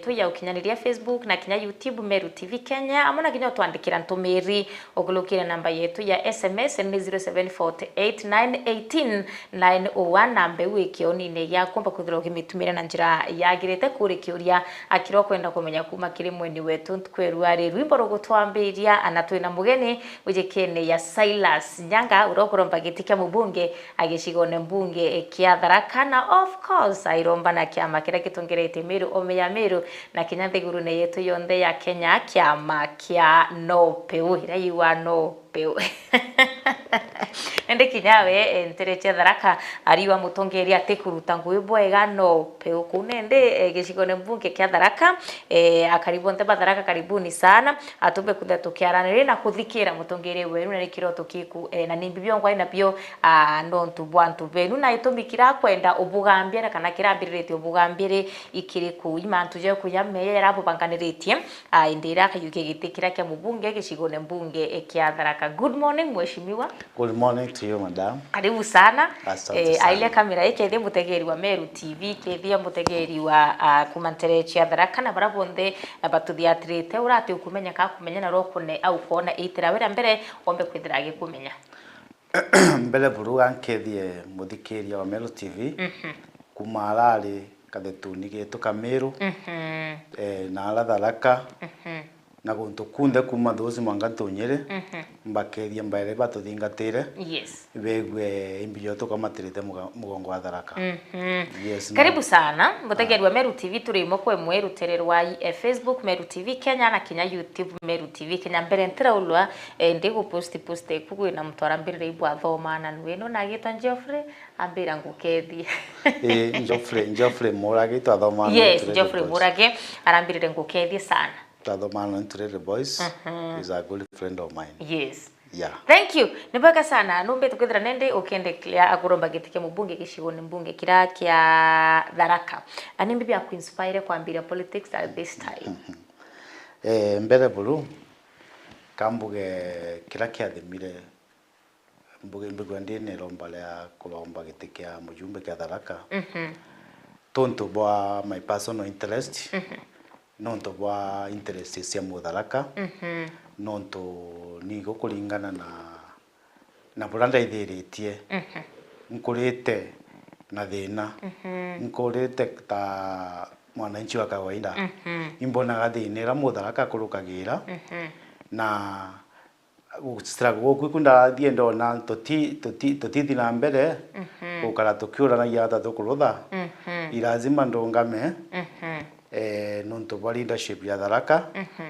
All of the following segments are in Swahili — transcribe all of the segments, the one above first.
yetu ya ukinyaniria Facebook na kinya YouTube Meru TV Kenya amona kinya twandikira ntumiri ogulukira namba yetu ya SMS ni 0748918901 namba wiki onine ya kumba kuthira ukimitumira na njira yagirite kuri kiuria akiro kwenda kumenya kuma kiri mweni wetu kweru ari rwimbo rugutwambiria anatwina mugeni ujekene ya Silas Nyanga urokoromba gitike mubunge agishigone mbunge kia Tharaka na of course airomba na kiama kira kitongerete Meru omeya Meru na kinyathiguru ne yetu yonde ya Kenya kiama kia no peu ira yiwa no peu ende kinyawe ntereche Tharaka ariwa mutongeria tekuruta ngwimbo ega no peu kunende gishigone mbunge kia Tharaka akaribonte Tharaka karibuni sana atumbe kutha tukiaranire na kuthikira mutongere weru na kiroto kiku na nimbibyo ngwa ina bio no ntubwantu benu na itumikira kwenda ubugambira kana kirambirite ubugambire ikiri ku imantu je kuyameya yarabo banganiritie indira kayuke gitikira kya mubunge gishigone mbunge kia Tharaka. Good morning mheshimiwa. Good morning to you madam. Karibu sana. Aile kamera yake ndi mutegeri wa Meru TV kethia mutegeri wa kumantereche Tharaka na barabonde batuthiatirite urati ukumenya ka kumenya na rokone au kona itira wera mbere ombe kwithira gikumenya mbele buruga nkethie muthikeria wa Meru TV kumarari kathetuni gitu Kameru na ala Tharaka na guntu kunde kuma thusi mwanga tunyire mbakeria mbaire batuthingatire yes begwe imbio tukamatirite mugongo wa Tharaka. Yes, karibu sana mutegeri wa Meru TV turimo kwe mweru tererwa Facebook Meru TV Kenya na kinya YouTube Meru TV Kenya mbere ntira ulwa ndigo post kugu na mtwara mbere ibu athoma na nweno na gitwa Geoffrey ambira ngukethie Geoffrey Murage to athoma yes Geoffrey Murage arambirire ngukethie sana Tadomano into the boys is a good friend of mine. Yes. Yeah. Thank you. Nibaka sana. Numbe tukithira nende ukende clear aguromba gitike mubunge gishigone mbunge kira kia Tharaka. Ani bibi akuinspire kwambira politics at this time. Mbere bulu kambuge kira kia thimire mbuge mbigwandi ne romba ya kulomba gitike ya mujumbe kia Tharaka. Tonto bwa my personal interest. Nonto bwa interest cia Tharaka nonto ni gukuringana na buranda ithiritie nkurite na thina nkurite ta mwananchi wa kawaida imbonaga thina Tharaka kurukagira na struggle kwikunda thiendo na toti na mbere ukara tukiura na yata tukurutha ilazima ndongame nonto bwa leadership ya Tharaka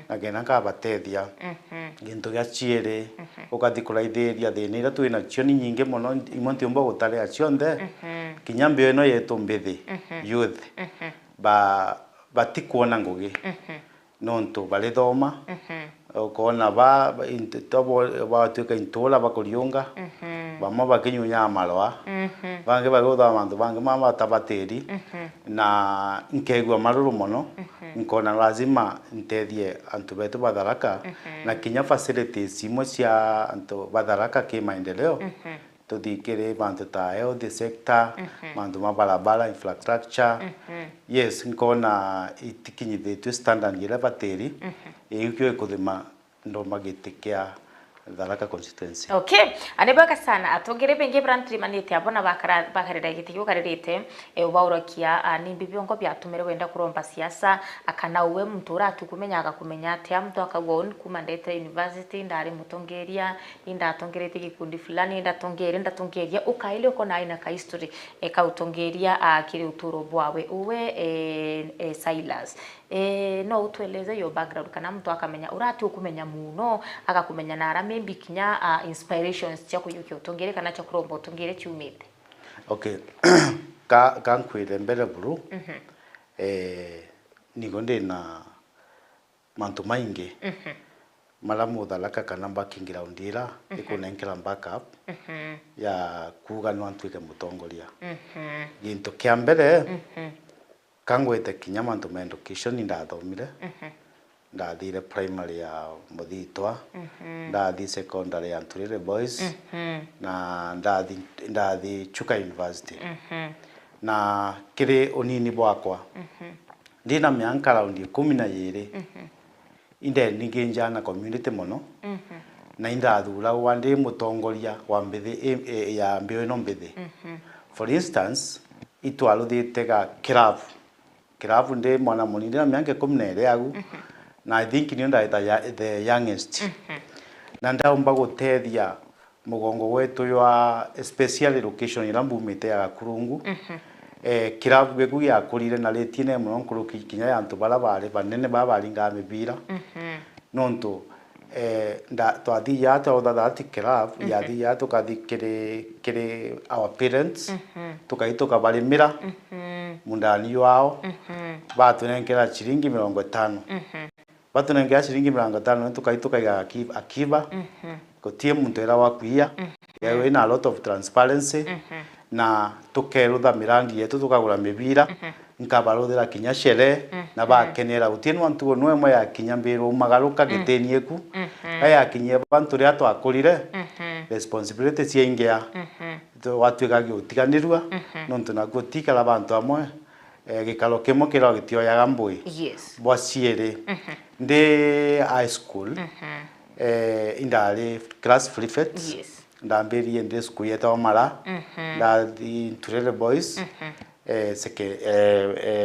na gena ka batethia gintu gya chiere ukathikura itheria thina ira twina cio ni nyinge muno imonti umbo gutare acio nthe kinyambio eno yetu mbithi youth batikuona ngugi nonto bali thoma ukona ba tuika intola bakuriunga bamwe bakinyunya amarwa bange bagutha bantu bange mama tabateri na nkegwa maruru mono nkona lazima ntethie antu betu ba Tharaka na kinya facilities imwe cia antu ba Tharaka ki maendeleo tuthikire bantu ta health sector bantu mabarabara infrastructure yes nkona itikinyithitwe standard gira bateri ikyo ikuthima ndo magitikia Tharaka constituency. Okay, anebaka sana atongere benge brandri manite abona bakarira gitikyo karirite ubaurokia ni bibiongo byatumere wenda kuromba siasa akana uwe mtura tukumenya akakumenya ati mtu akagwa kuma ndete university ndari mutongeria indatongerete gikundi fulani ndatongeria ukaile uko na ina ka history utongeria kiri uturo bwawe uwe Silas no utueleze your background kana mtu akamenya urati ukumenya muno akakumenya na maybe kinya inspirations cia kuyuki utongere kana cia kuromba utongere ciumite. Okay. Kankwire mbere buru nigo ndina mantu maingi mara Tharaka kana backing ground ira ikunenkera backup ya kuga no antwike mutongoria gintu kia mbere kangwete kinya mantu ma education ndathomire ndathire primary ya Muthitwa ndathi secondary ya Nturire Boys na ndathi Chuka University na kiri unini bwakwa ndina miaka around 12 inde ningenjana community mono na indathura wandi mutongoria wa mbithi ya mbio ino mbithi for instance itwaruthite ga club ndi mwana munini na miaka 12 agu na I think ni the youngest na ndaumba gutethia mugongo wetu wa especially location ira mbumite ya Kurungu club geku ya kurire na letine muno nkuruki kinya ya antu bara bari banene babaringa mibira nonto nda twathia that club yathia tukathikire our parents tukaitoka barimira mundani wao batunengera chiringi 50 batunengera chiringi 50 tukaitoka ya akiba gotie muntu era wakuia yawe na a lot of transparency na tukerutha mirangi yetu tukagura mibira nkabaruthira kinya shere na bakenera utienu antu no emwe ya kinya mbiru magaruka gitenie ku aya kinye bantu ria twakurire responsibility ciengea watwika gutiganirwa nontu na gutikala bantu amwe gikalo kimo kiro gitioyaga mbui bwaciere ndi high school indali class prefect ndambirie ndi school yeta mara nda the Turere boys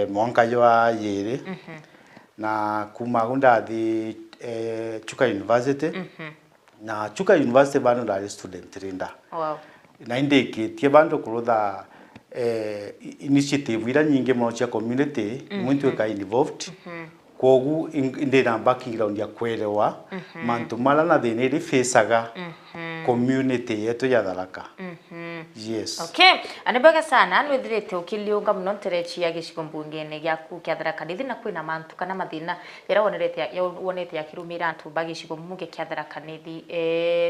mwanka yoa yere na kumagunda the Chuka University na Chuka University bano ndali student rinda na indike bandu kurutha initiative ira nyingi muno cia community muntu ka involved kogu inde na backing ground ya kwelewa mantu mala na thine ri fesaga community yetu ya Tharaka yes okay anibega sana nwithirite ukiliunga muno nterechi ya gicigo mbungene gyaku kya Tharaka nithina kwina mantu kana mathina era wonete yakirumira antu bagicigo mbunge kya Tharaka nithi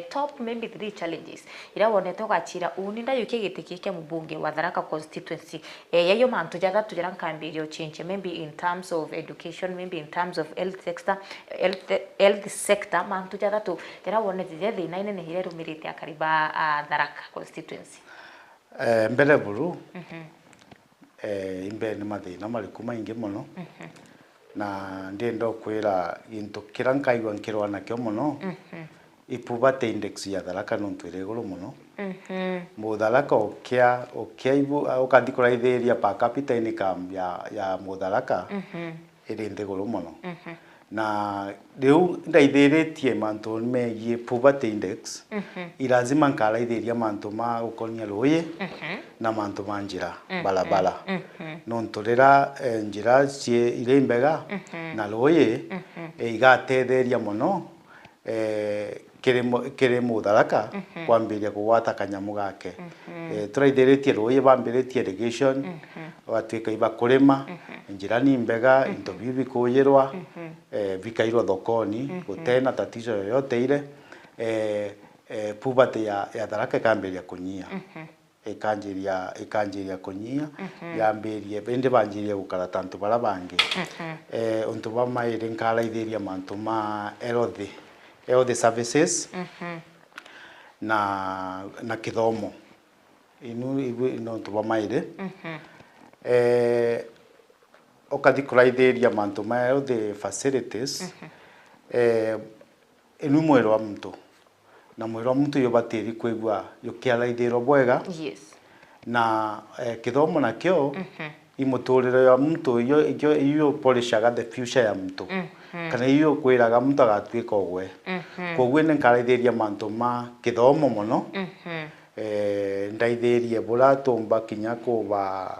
top maybe 3 challenges ira wonete ugachira uninda yuke gitiki kya mbunge wa Tharaka constituency yayo mantu jatha tujara nkambirio change maybe in terms of education maybe in terms of health sector mantu jatha tu era wonete thina ine hire rumirite akariba Tharaka constituency mbele buru imbe ni mathina mariku maingi muno na ndiendo kwira into kirankaigwa nkirwa nakyo muno ipubate index ya Tharaka nontwire iguru muno Mutharaka okia ibu ukathikura itheria per capita income ya Mutharaka iri nthiguru muno na riu ndaithiritie mantu megie poverty index ilazima nkaraithiria mantu ma ukonia ruyi na mantu ma njira barabara nonturira njira cie ile mbega na ruyi igatetheria muno kire Mutharaka kwambiria kugwata kanyamu gake turaithiritie ruyi bambiritie irrigation watwika iba kurima njira ni mbega into bibi kuyirwa vikairwa thokoni gutena tatizo yoyote ile poverty ya Tharaka kambiria kunyia ikanjiria kunyia yambirie bende banjirie gukara tantu bara bangi untu bamaire nkaraithiria mantu ma health services na kithomo ino untu bamaire okathikuraithiria mantu ma health facilities inu mwero wa mtu na mwero wa mtu yobatiri kwigwa yokiaraithiro bwega na kithomo nakyo imuturire ya mtu iyo polishaga the future ya mtu kana iyo kwiraga mtu agatwika ogwe kogwe ne nkaraithiria mantu ma kithomo muno ndaithirie bura tumba kinya kuba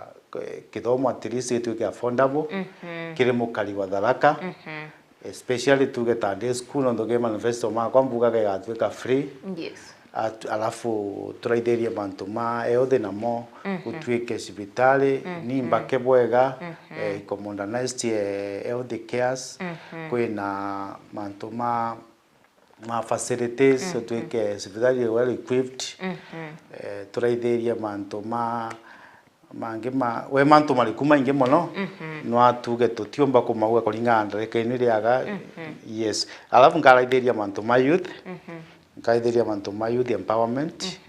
kithomo at least itwike affordable kiri mukari wa Tharaka especially tuge Sunday school on the manifesto ma kwa mbuga ga gatwika free alafu turaithirie mantu ma health namo gutwike cibitari ni mbake bwega commonized health cares kwina mantu ma facilities twike cibitari well equipped turaithirie mantu mangi we mantu mariku maingi muno no atuge tutiomba kumauga kuringana ndarekaini riaga yes alafu ngaraithiria mantu ma youth ngaithiria mantu ma youth empowerment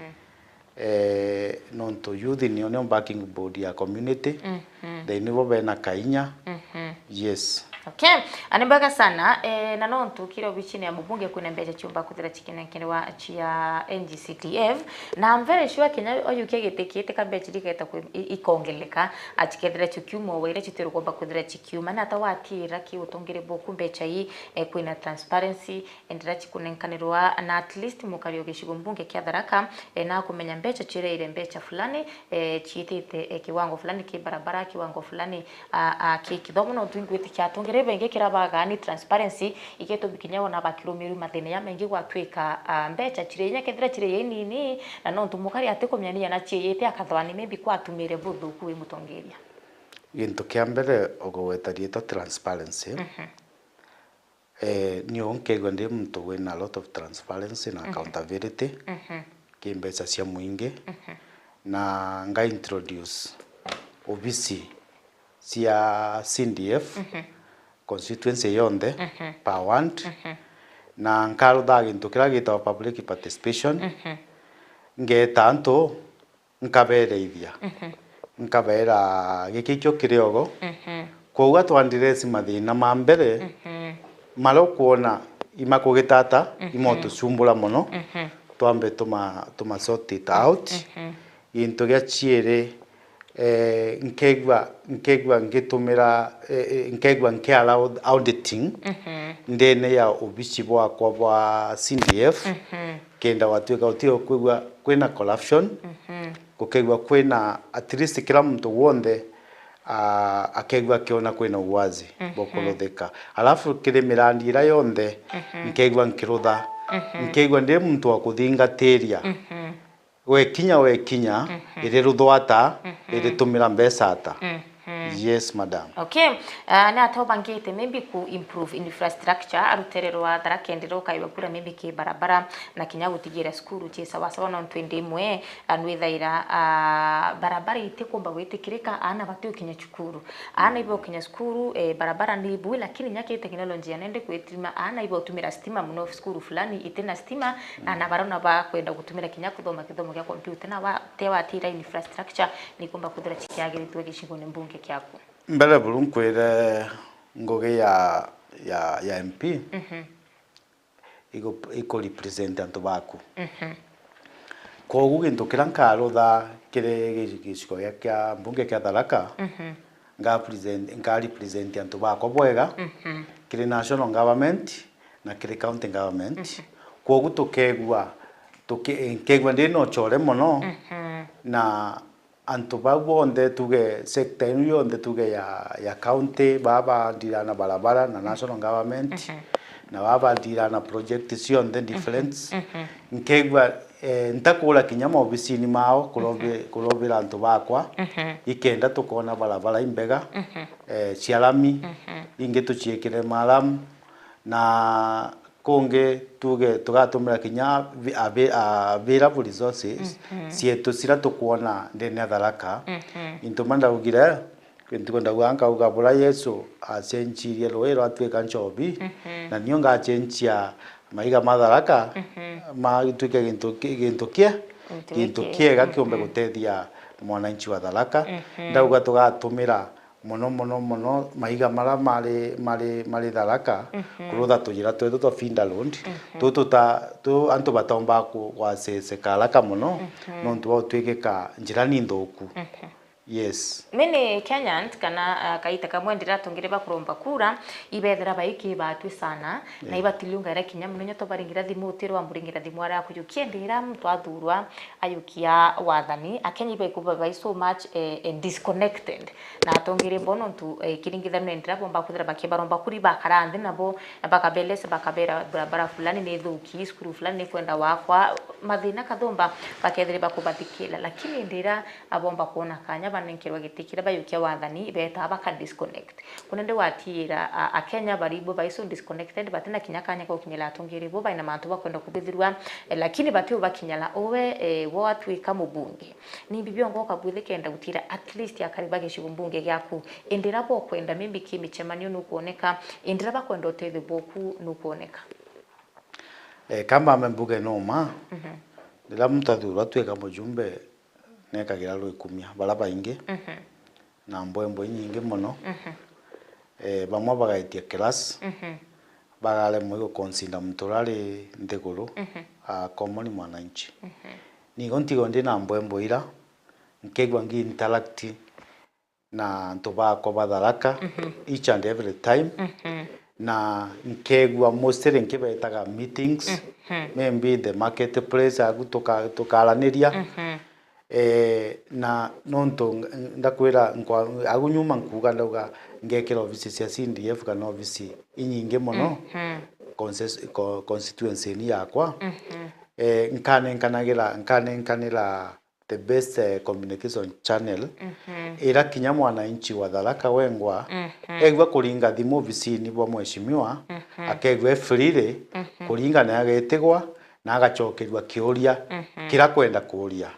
nonto youth ni backing board ya community they nibo bena kainya Yes. Okay, anibaka sana na nontu kila bichini ya mbunge kuna mbeje chumba kuthira chikine kine wa chia NGCDF na I'm very sure Kenya oyuke getekete ka mbeje liketa ikongeleka atikethira chikiumo wire chitero kwamba kuthira chikiuma na tawatira ki utongere boku mbecha hii kwina transparency endira chikunenkanirwa na at least mukario gishigo mbunge kya Tharaka na kumenya mbecha chire ile mbecha fulani chitite kiwango fulani ki barabara kiwango fulani kithomo no twingwite kya rebe kirabaga ni transparency iketo bikinya wona bakirumiru mathene ya mengi gwatwika mbecha chirenya kethira chire nini na no ntumukari atikomyania na chiyete akathwani maybe kwatumire buthu kuwe mutongeria gintu kia mbere ogowetarieta transparency ni onkegwa ndi muntu wina a lot of transparency na accountability kimbecha cia muingi na nga introduce obisi cia CDF constituency yonde per ward na nkarutha gintu kira gitwa public participation ngeta antu nkabereithia nkabera gikikyo kiriogo kwoguo twandire mathina ma mbere maro kuona imakugitata imotucumbura muno twambe tuma sort it out gintu gia chiere nkegwa ngitumira nkegwa nkiala auditing ndene ya obisi bwakwa bwa CDF kenda watwika utio kwigwa kwina corruption kukegwa kwina at least kila mtu wonde akegwa kiona kwina uwazi bokolotheka alafu kile mirandi ira yonde nkegwa nkirutha nkegwa ndi mtu wa kuthingateria wekinya iri ruthwata iri tumira mbeca ata yes madam. Okay, na atobangite maybe ku improve infrastructure arutererwa Tharaka ndiro kaiwa kura maybe ki barabara na kinya gutigira skuru che sawa sawa no 21 anwithaira barabara itikumba witikirika ana batio kinya chukuru ana ibo kinya skuru barabara ni ibu lakini nyake teknolojia nende kwetima ana ibo tumira stima muno skuru fulani itena stima na barona ba kwenda gutumira kinya kuthoma kithomo kya computer na wa tewa tira infrastructure ni kumba kuthira chikiagiri twe gishigo ne mbunge kya mbere bulunkwire ngoge ya MP iko represent antu baku kogu gintu kira nkarutha kire giciko kya mbunge kya Tharaka nga represent antu bakwa bwega kire national government na kire county government kogu tukegwa ndino chore muno na antu babonde tuge sector yonde tuge ya county baba dirana barabara na national government na baba dirana project sionde difference nkegwa ntakula kinyama obisini mao kulobera antu bakwa ikenda tukona barabara imbega cialami inge tuchiekere malamu na konge tugatumira kinya available resources sietu sira tukuona ndene Tharaka intumanda ugira kwenda gwanka ugabura Yesu asenchirie roero atweka nchobi na niyo ngachenchia maiga Tharaka magituke gintu kiega kiombe gutethia mwananchi wa Tharaka ndauga tugatumira mono maiga mara mari Tharaka kurutha tujira twetu twa Finda Road tu antu batomba kwa sesekalaka muno nontu watwikika njira ni nthuku yes mene Kenyans kana kaita kamwe ndira tongire bakuromba kura ibethera baiki batwi sana na ibatiliunga ira kinya munyo to baringira thimu utirwa muringira thimu ara kuyukia ndira mtu athurwa ayukia wathani akenya ibe so much disconnected na tongire bono ntu kiringithano ndira bomba kuthira bakibaromba kuri bakarandi nabo bakabelesa bakabera barabara fulani ni thuki skuru fulani ni kwenda wakwa mathina kathomba bakethire bakubathikila lakini ndira abomba kuona kanya banenkirwa gitikira bayukia wathani beta baka disconnect kunende watira akenya baribo baiso disconnected batena kinyakanya ko kinyala atongire bo baina mantu bakwenda kubithirwa lakini batio bakinyala owe wo atwika mubunge ni bibyo ngo kabwithe kenda gutira at least yakariba gishigo mbunge gyaku endera bo kwenda mimbi kimichemanyo nukuoneka endera bakwenda othethe boku nukuoneka kama membuge noma ndira mutathura tweka mujumbe nekagira rwikumia bara baingi na mbwembwe nyingi muno bamwe bagaitia class bagale mwigo consider mturali ndiguru common mwananchi nigo ntigo ndi na mbwembo ira nkegwa ngi interact na ntobako batharaka each and every time na nkegwa mostly nkibetaga meetings maybe the marketplace tukaraniria na nonto ndakwira agunyuma nkuga ndauga ngekera office cia CDF kana office inyinge muno constituency ni yakwa nkanenkanira the best communication channel ira kinya mwananchi wa Tharaka Wengwa egwa kuringa thimu ofisini bwa mheshimiwa akegwa freely kuringa na agetegwa na agachokerwa kiuria kira kwenda kuria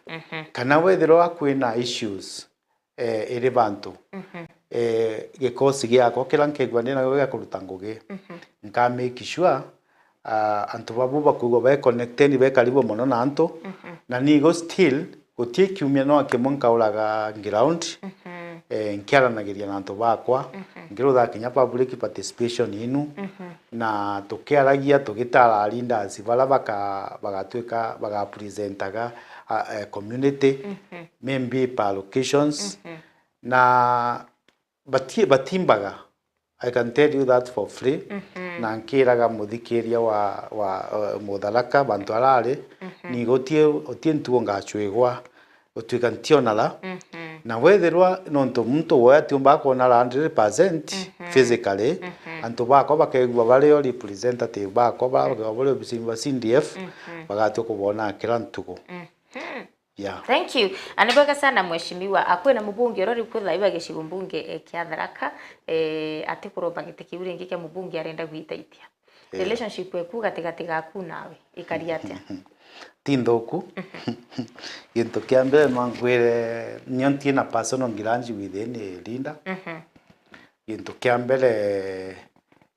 kana wethero akwina issues iri bantu gikosi giako kira nkegwa ndina gwa kuruta ngugi nka make sure antu babu bakugo ba connected be karibu muno na antu na nigo still gutie kiumia no akimonka uraga ground nkiaranagiria na antu bakwa ngirutha kinya public participation inu na tukiaragia tugitara leaders bala bagatwika bagapresentaga community maybe per locations na batimbaga. I can tell you that for free na nkiraga muthikiria wa Mutharaka bantu arari ni gotie ntuo ngachwegwa gutwika ntionala na wetherwa nonto muntu woya tiumba kona 100% physically antu bako bakegwa bari representative bako bari bisimba CDF bagatyo kubona kila ntugo. Yeah. Thank you. Anibweka sana mheshimiwa akwena mubunge rori kwitha iba gicigo mbunge kia Tharaka ati kuroba gitiki uri ngike mubunge arenda gwitaitia. Relationship eku gatigati gaku nawe ikari atia? Tindoku. Gintu kia mbere mangwire nyontie na personal ngiranji within Linda. Gintu kia mbere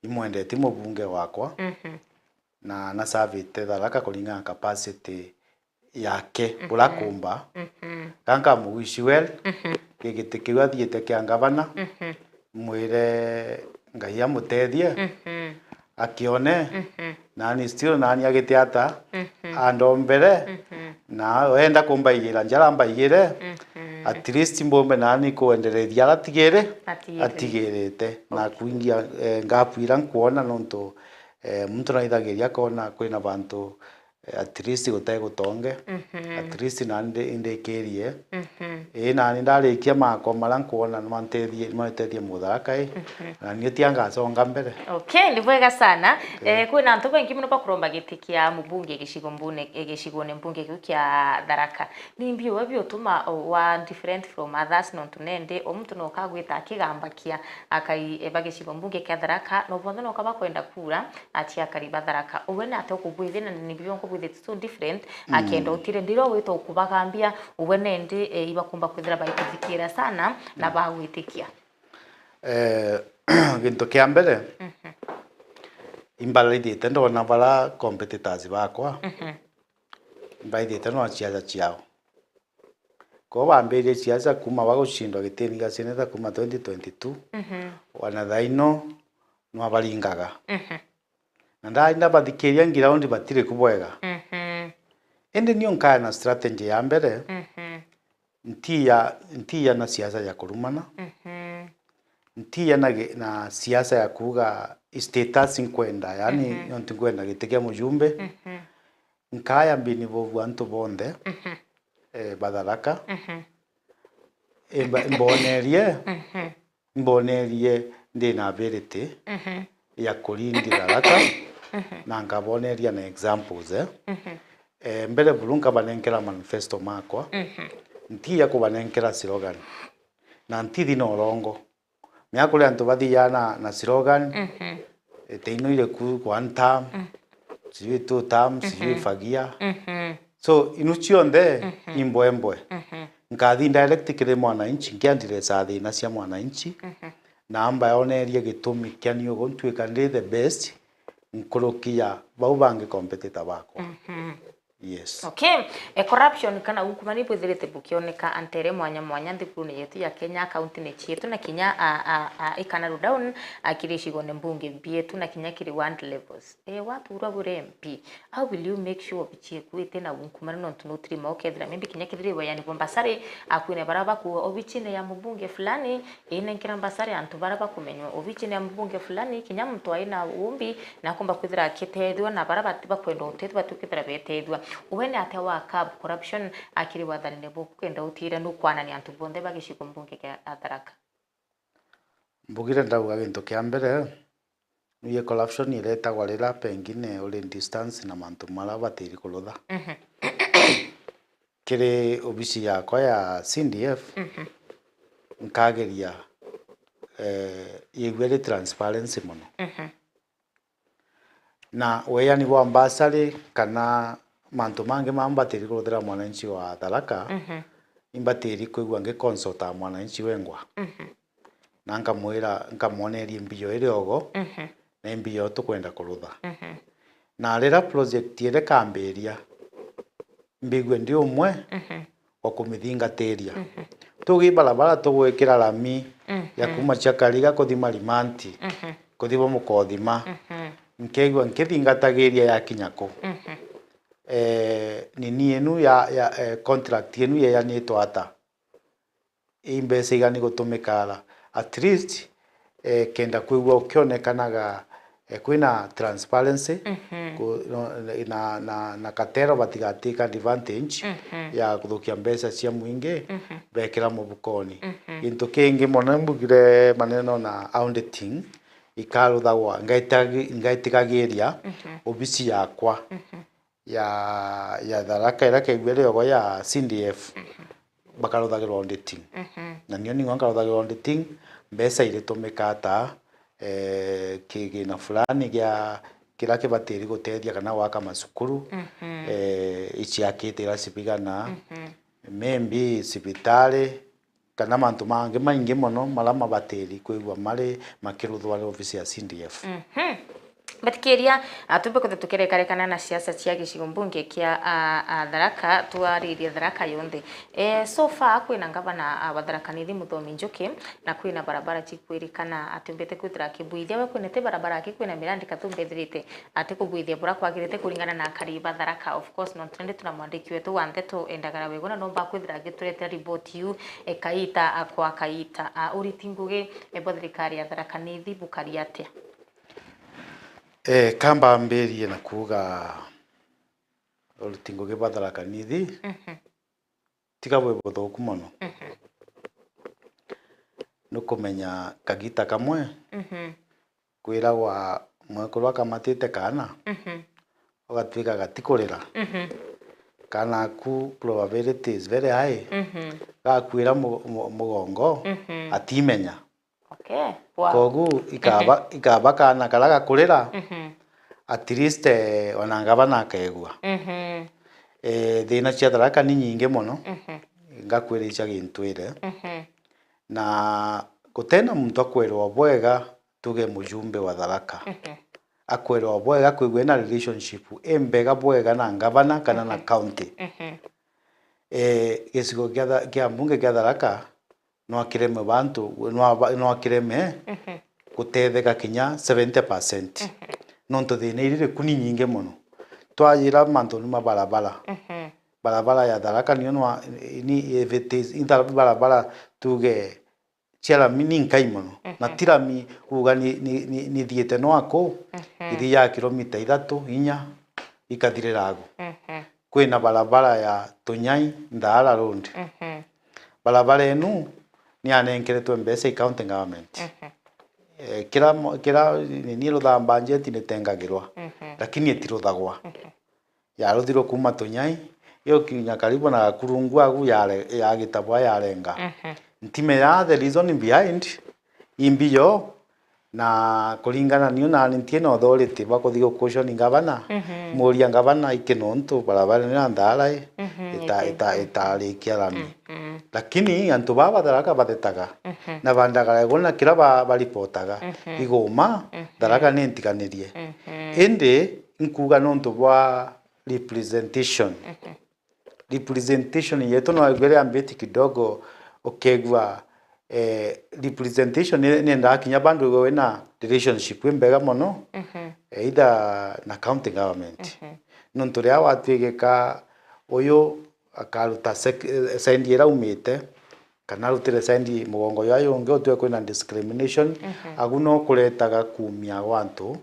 imwendete mubunge wakwa. Na nasavite Tharaka kuringa capacity yake burakumba kanka muwishi well gigitikirwa thiete kia ngavana mwire ngai amutethie akione nani still nani agitiata andombere na wenda kumbaigera njara mbaigere at least mbombe nani kuendereria atigirite na kuingia ngapwira nkuona nonto muntu naithagiria kona kwina bantu at least gotae gutonge at least nande indekerie nani ndarikia mako mara nkuona mantethie Mutharaka na ni tianga songa mbere. Okay, ni bwega sana. Kwina antu bengi muno bakuromba gitikia mubunge gicigo mbunge kia Tharaka. Ni mbio wabio tuma wa different from others nontu nende omuntu no kagwita akigambakia akai ebagicigo mbunge kia Tharaka no bondo no kaba kwenda kura atia kariba Tharaka. Ubona atokubwithina ni mbio with it so different akenda utire ndiro wito kubagambia ubone ndi ibakumba kwithira baitithikira sana na bagwitikia gintu kia mbere imbalidite ndona bala competitors bakwa mbaidite no ciaca ciao ko bambirie ciaca kuma bagucindwa gitini ga seneta kuma 2022 wana thaino no abaringaga na nda bathikiria ngiraundi batire kubwega ende niyo nkaya na strategy ya mbere ntia na siasa ya kurumana ntia na siasa ya kuga status nkwenda yani yonti kwenda gitikia mujumbe nkaya mbini bovu antu bonde Batharaka mbonerie ndina ability ya kulindi Tharaka na ngaboneria na examples mbere bulunga banenkera manifesto makwa ntia kubanenkera slogan na ntithi no rongo myakule antu bathiyana na slogan teinoire ku one term siwe two terms siwe fagia so inuchionde imboembwe ngathi direct kire mwananchi nkiandire sathi na cia mwananchi na amba yaonerie gitumi kianio gontwika ndi the best nkurukia bau bangi competitor bako Yes. Okay, corruption kana ukumani bwithirite bukioneka antere mwanya mwanya thikuru-ini yetu ya Kenya, kaunti-ini cietu na kinya ikanaru down akiricigo ne mbunge bietu na kinya kiri ward levels watura bure MP. How will you make sure bichie kwite na ukumani no tunutri ma okethira maybe kinya kithiri wa yani bombasare akwine baraba ku obichine ya mbunge fulani ine nkira mbasare antu baraba kumenywa obichine ya mbunge fulani kinya mtu aina umbi na kumba kwithira akitethwa na baraba tiba kwenda utethwa tukithira betethwa uwene ate wa cab corruption akiri wathanine bukwenda utire nukwana ni antu bonthe bagiciko mbunge kia Tharaka. Mbugire ndauga gintu kia mbere niye corruption iretagwa rira pengine uri distance na mantu mara batiri kulutha kiri obisi yakwa ya CDF nkageria igwere transparency muno na weyani wa ambassador kana mantu mange mambatiri kuruthira mwananchi wa Tharaka imbatiri kuigwa nge consulta mwananchi wengwa na nkamuoneria mbio iri ogo na mbio tukwenda kurutha na rira project ire kambiria mbigwe ndi umwe wa kumithingateria tugi barabara tugwikira rami ya kuma Chakariga kuthima Limanti kuthima Mukothima nkeigwa nkithingatagiria ya kinyako nini enu ya contract enu ya yanitwa ata imbesa igani gutumikara at least kenda kuigwa ukionekanaga kwina transparency na katero batigatika advantage ya kuthukia mbesa cia mwingi bekira mubukoni into kingi mona mbugire maneno na auditing ikaruthagwa ngaitigagiria obisi yakwa ya Tharaka ira kaigwere ogo ya CDF bakaruthagirwa auditing na nio ningo nkaruthagirwa auditing mbesa iritumika ata kigina fulani gya kira kibatiri gutethia kana waka masukuru ichiakite ira cibigana maybe cibitari kana mantu mangi maingi muno mara mabatiri kuigwa mari makiruthwa ofisi ya CDF batikiria tumbe kuthe tukirekarikana na siasa cia gicigo mbunge kia Tharaka twaririe Tharaka yonthe so far kwina ngavana wa Tharaka Nithi Muthomi Njuki na kwina barabara chikwirikana atumbete kwithira kibuithia we kwinete barabara akikwina mirandi katumbethirite ati kubuithia bura kwagirite kuringana na kariba Tharaka of course no trend tuna mwandiki wetu wa ndeto endagara wegona no bakwithira giturete report yu kaita akwa kaita uritinguge thirikari ya Tharaka Nithi bukari atia kamba mberie na kuga urutingo gwa Tharaka Nithi tiga bwe buthuku muno no kumenya kagita kamwe kwira wa mwekurwa kamatite kana ugatwika gatikurira kana ku probability is very high gakwira mugongo atimenya okay wow kogu ikaba kana kala gakurira at least onangaba nakegwa thina cia Tharaka ni nyingi muno ngakwiricha gintwire na gutena muntu akwirwa bwega tuge mujumbe wa Tharaka akwirwa bwega kwigwe na relationship embega bwega na ngavana kana na county gicigo kia mbunge kia Tharaka no akireme bantu no akireme gutetheka kinya 70% nonto thina irire kuni nyingi muno twajira mantu ni barabara ya Tharaka ni evites inda barabara tuge ciara mini nkai muno na tirami uga ni thiete no ako ithi ya kilomita 3-4 ikathire rago kwina barabara ya Tunyai Ndara Road barabara enu ni anenkeretwe mbesa county government kira ni ruthamba budget ni tengagirwa lakini etiruthagwa ya ruthiro kuma Tunyai yo kinya karibu na kurungu agu ya gitabwa ya renga ntime ya the reason behind imbiyo na kuringana niyo na ntie no authority bakuthi gukushoni ngavana muria ngavana ikinonto barabara ni Ndara itari kiarami lakini antu baba Tharaka bathetaga na bandagara gona kira baripotaga igoma Tharaka ni ntikanirie indi nkuga nonto bwa representation. Representation yetu no agwele ambeti kidogo okegwa representation ni ndakinya bandu go na relationship wembega mono either na county government nontore awatwegeka oyo akaruta sendi era umite kana rutire sendi mugongo yayo nge otwe kwina discrimination aguno kuretaga kumia wantu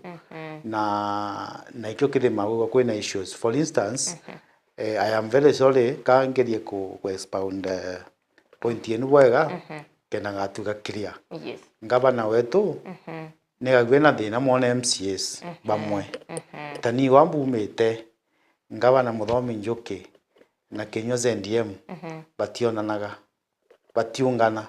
na ikyo kide magugo kwina issues for instance I am very sorry ka ngerie ku expound point yenu bwega kena ngatuga clear yes ngabana wetu nega gwena thina mona MCS bamwe tani wambumite ngabana muthomi njuki na Kenyo ZDM bationanaga batiungana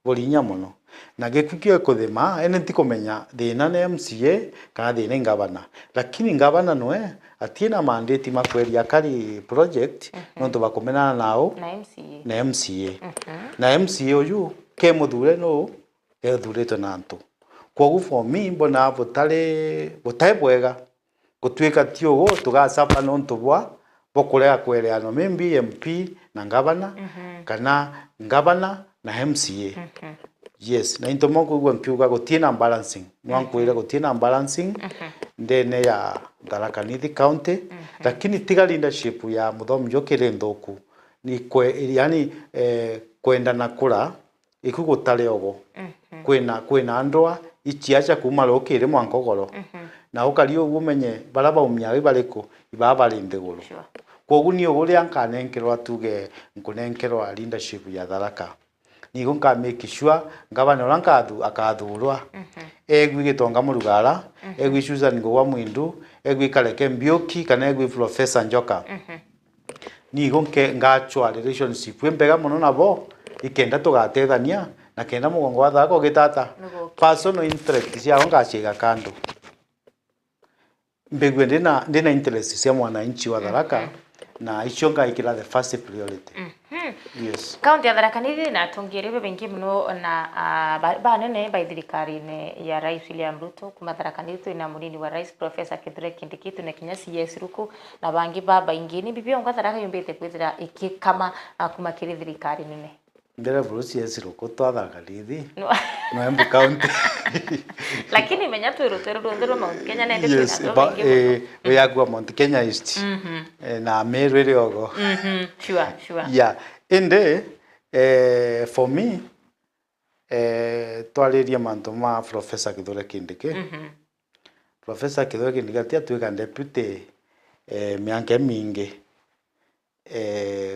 bolinya muno na gikukie kuthima ene tikomenya thina ne MCA kana thina ngabana lakini ngabana noe atiena mandate makweria kari project nonto bakomenana nao na MCA na MCA uyu ke muthure no ethuretwe nantu kogu for me mbona butare bwega gutwika tiogo tugasapa nonto bwa bokurea kwereano membi MP na ngabana kana ngabana na MCA yes na into moko gwa mpiuga gutina balancing nwankwira gutina balancing ndene ya Tharaka Nithi County lakini tiga leadership ya muthomi jokere ndoku ni yani kwenda na kura ikugutare ogo kwina andwa ichiacha kuma lokire mwankogoro na ukari ugumenye baraba umya bariko ibaba rindeguru kogu ni oguri ankanenkerwa atuge nkunenkerwa leadership ya Tharaka nigo nka make sure ngabana orankathu akathurwa egwi gitonga murugara egwi Susan Ngogwa Mwindu egwi Kareke Mbioki kana egwi Professor Njoka nigo nke ngachwa relationship wembega muno nabo ikenda tugatethania na kenda mugongo wa Tharaka gitata personal interest cia ngachiga kando mbegwe ndina interest cia mwananchi wa Tharaka na icio ngaikira the first priority yes kaunti ya Tharaka Nithi na tongere bengi muno na banene baithirikari ne ya Rais William Ruto kuma Tharaka Nithi na munini wa Rais Professor Kithure Kindiki na kinya CS Ruku na bangi baba ingini bibio nga Tharaka yombete kwithira ikikama kuma kiri thirikari nene ndera brusi Ruku twa Tharaka Nithi no embu county lakini menya twirutero ndero Mount Kenya nende yes yagwa Mount Kenya East na Meru riogo sure yeah ende for me twaliria manto ma Professor Kithure Kindiki Professor Kithure Kindiki atia twika deputy mianke mingi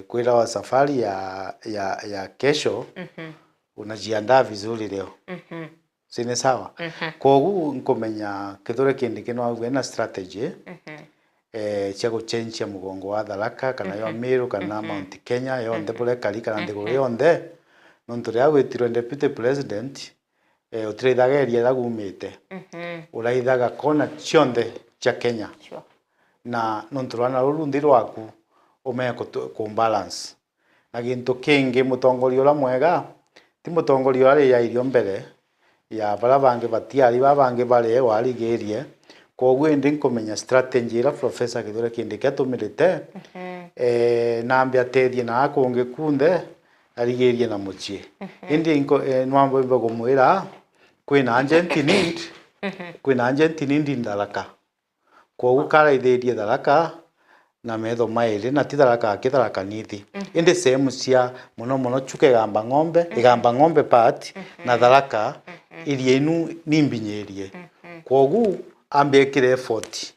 kwenda wa safari ya kesho unajiandaa vizuri leo sine sawa kogu nkomenya Kithure Kindiki no agwe na strategy cia guchenjia mugongo wa Tharaka kana yo Meru kana Mount Kenya yonde bure kali kana ndego yonde nonto ria gwitirwe deputy president utirithageria ragumite uraithaga kona cionde cia Kenya na nonto rwana rurundi rwaku ume ku balance na gintu kingi mutongoria ura mwega ti mutongoria uri ya irio mbere ya barabange batiari babange bare warigerie kogu ndi nkomenya strategy ira Professor Kithure Kindiki atumirite nambe atethie na akonge kunde arigerie na muchie ndi nwambo imbe gumwira kwina agent need Tharaka kogu kara itherie Tharaka na metho mairi na ti Tharaka Tharaka Nithi ndi sehemu cia muno chuke gamba ng'ombe part na Tharaka irie inu nimbinyerie kogu ambekire effort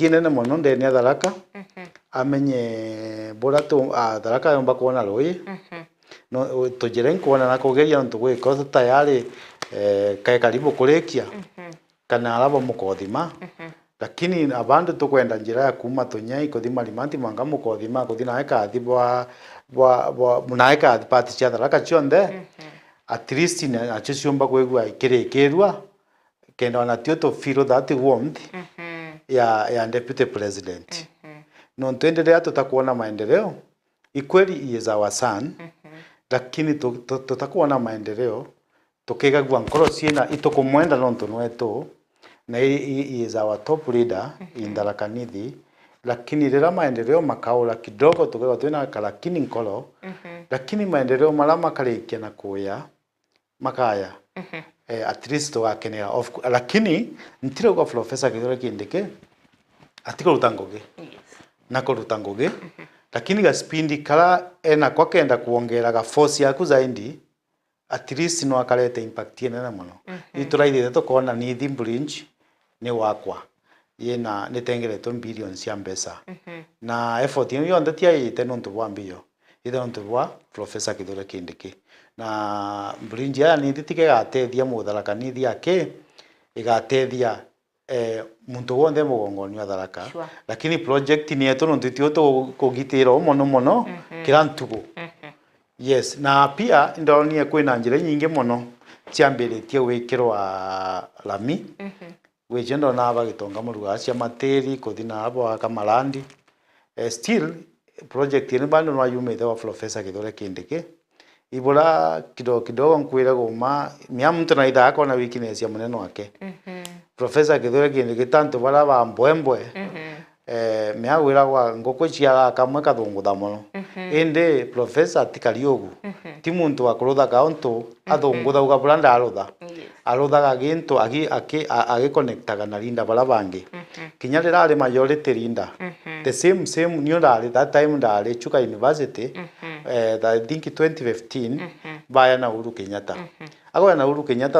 nene muno ndene ya Tharaka amenye bora tu Tharaka yomba kuona roi no tujire nkuona na kugeria ntu gwiko tayari kai karibu kurekia kana alabo mukothima lakini abandu tukwenda njira ya kuma tunyai kuthima limanti manga mukothima kuthina eka thibwa munaeka athipati cia Tharaka chionde at least na chiciomba kwegwa ikirekerwa kenda na tio to feel that warmth ya deputy president no tuendelea tutakuona maendeleo ikweli is our son lakini tutakuona maendeleo tukigagwa nkoro ciena itukumwenda no ntu nwetu na is our top leader in Tharaka Nithi lakini rira maendeleo makaula kidogo tukego twina kalakini nkolo lakini maendeleo mara makarikia na kuya makaya at least wakenera lakini ntire kwa Professor Kithure Kindiki atiko rutangoge nako rutangoge lakini gaspindi kala ena kwa kenda kuongera ga force yaku zaidi at least no akalete impact nene muno ituraithite tukona ni Thimbridge ni wakwa yena nitengeretwo billions ya mbesa na effort yo ndatia ite nontu bwa mbio ite nontu bwa Professor Kithure Kindiki na Bridge ya ni titike gatethia mutharaka ni thiake igatethia muntu wonde mugongoni wa Tharaka lakini project ni eto nontu tio to kugitira mono kirantugo yes na pia ndoni kwina njira nyingi muno ciambiritie wikirwa lami wejendo na abagitonga muruga cia materi kuthina abo akamalandi still project ni bando no ayumite wa Professor Kithure Kindiki ibura kidogo nkwira goma mia muntu na itha akona weakness ya muneno wake Professor Kithure Kindiki tanto bara ba mbwembwe mia wira kwa ngoko cia kamwe kathungutha muno inde Professor tikariogu ti muntu akurutha kaunto athungutha ugabura ndarutha aruthaga gintu agi connectaga na linda bara bangi kinya rira ari majority linda the same new ndari that time ndari Chuka University I think 2015 baya na Uhuru Kenyatta ago na Uhuru Kenyatta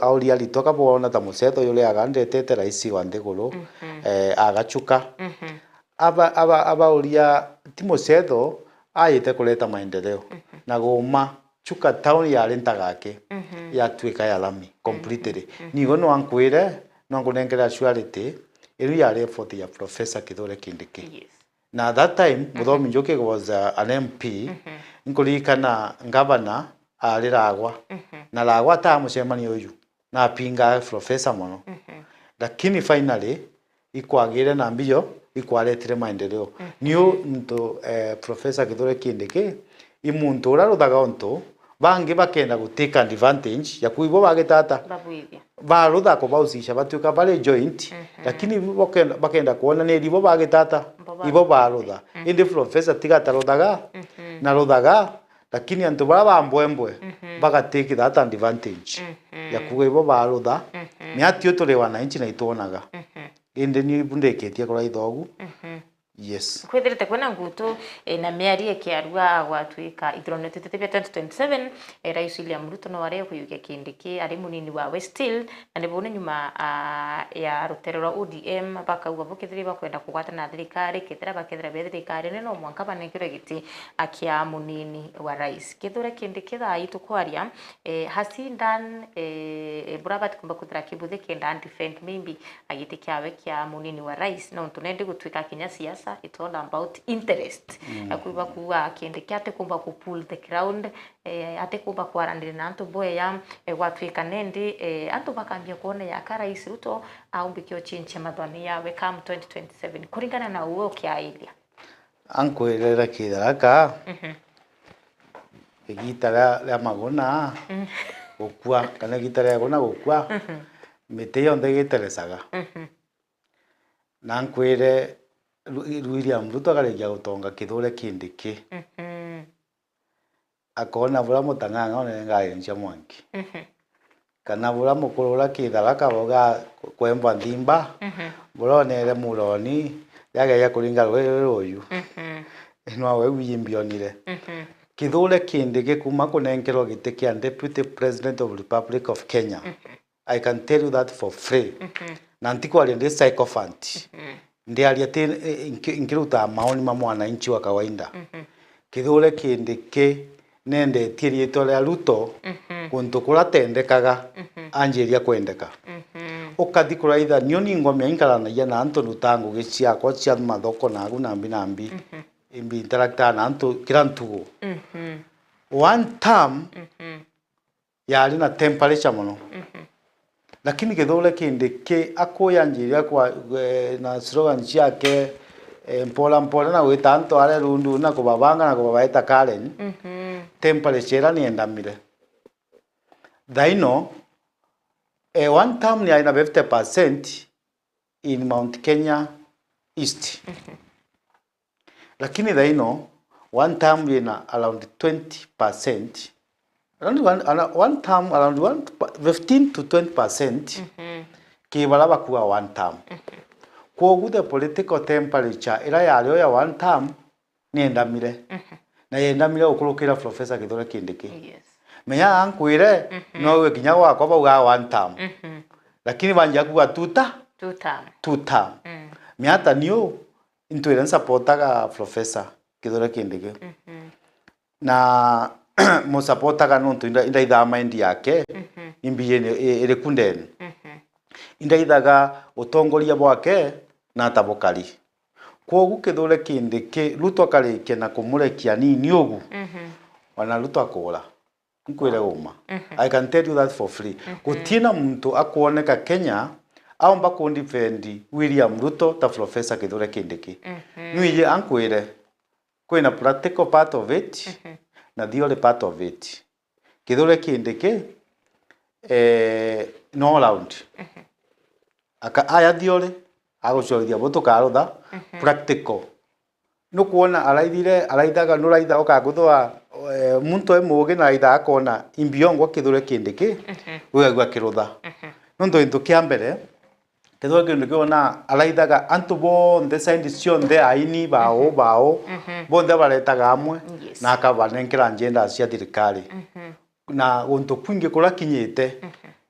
auria litoka bona ta museto yule agandetete raisi wa Ndiguru agachuka aba uria timoseto ayite kuleta maendeleo na goma Chuka town ya renta gake ya twika ya lami completely nigo no ankwire no ngunengera surety iru ya effort ya Professor Kithure Kindiki na that time Muthomi Njuki was an MP nkulikana governor aliragwa na lagwa ta mucemani uyu na pinga Professor mono lakini finally ikwagire na mbio ikwaretire maendeleo niyo ndo Professor Kithure Kindiki imuntu uraruthaga onto bangi bakenda guteka advantage ya kuibo bagitata barutha ko bausisha batuka bale joint lakini bakenda kuona ne ribo bagitata ibo barutha indi Professor tigataruthaga na ruthaga lakini antu bara mbwembwe bagateke that advantage ya kuibo barutha ni atio tole wananchi na itonaga indi ni bundeketie kora ithogu yes kwithirite kwena ngutu na miari ekiarua gwatwika ithrono tutete 2027 Rais William Ruto no ware kuyukia Kindiki ari munini wa Westhill na nibone nyuma ya rutero rwa ODM bakauga bukithiri bakwenda kugwata na thirikari kithira bakithira be thirikari no mwanka banekire giti akia munini wa rais Kithure Kindiki tha itu kwaria hasindan burabat kumba kuthira kibuthi kenda defend maybe agiti kiawe kia munini wa rais no tunende gutwika kinya siasa it's all about interest akuiba kuwa Kindiki ate kumba ku pull the ground ate kumba kwaranira na antu boya watwika nendi antu bakambia kuona ya Rais Ruto aumbikio chinche mathani yawe kam 2027 kuringana na uwe ukiailia ankwirera Kitharaka igita la magona gukua kana gita la gona gukua mite yonde giteresaga na nkwire William Ruto akaregia gutonga Kithure Kindiki akona bura mutanganga one ngai ncia mwanki kana bura mukurura Kitharaka boga kwemba ndimba bura nere muroni yaga ya kuringa rweru no we wimbionire Kithure Kindiki kuma kunenkerwo giti kia Deputy President of Republic of Kenya I can tell you that for free na ntiko ali ndi psychophant ndiaria ati inkiruta maoni ma mwananchi wa kawaida Kithure Kindiki nende tirie tole Ruto kuntu kuratendekaga anjeria kwendeka ukathi kuraitha nio ningomia inkaranagia na antu rutangu gicia kwa cia mathoko na aguna nambi imbi interacta na antu kirantugo one term yari na temperature muno lakini Kithure Kindiki akoyanjiria kwa na slogan ciake mpola na wita antu are rundu na kubabanga na kubabaita Karen temperature ni endamire daino one term ni ina 50% in Mount Kenya East. Lakini thaino one term ina around 20%. One term around 15 to 20%. Kibalaba kuwa one term. Kwa the political temperature ila yalio ya one term ni endamire. Na endamire okulukira Professor Kithure Kindiki. Yes. Meya ankwire no kinya wako bauga one term. Lakini banja kuwa two term. Miata niyo into supportaga Professor Kithure Kindiki. Na mo supportaga nonto inda ithama indi yake imbiyene ire kundeni. Inda ithaga utongoria bwake na tabukari. Kwa Kithure Kindiki Ruto akarikia na kumurekia nini ugu. Wana Ruto akora. Nkwire uma. I can tell you that for free. Kutina mtu akuoneka Kenya au mbako defend William Ruto ta Professor Kithure Kindiki. Nwiye ankwire kwina practical part of it na theory part of it. Kithure Kindiki no round. Aka aya theory agocorithia butuka arutha practical. No kuona araithaga nuraitha okaguthwa muntu emuge na aitha akona imbiongo Kithure Kindiki gugagwa kirutha. Nonto into kiambere Kithure Kindiki ona araithaga antu bonthe scientists aini bao bonthe baretaga amwe na akabanenkera agenda cia thirikari. Na gonto kwingi kura kinyite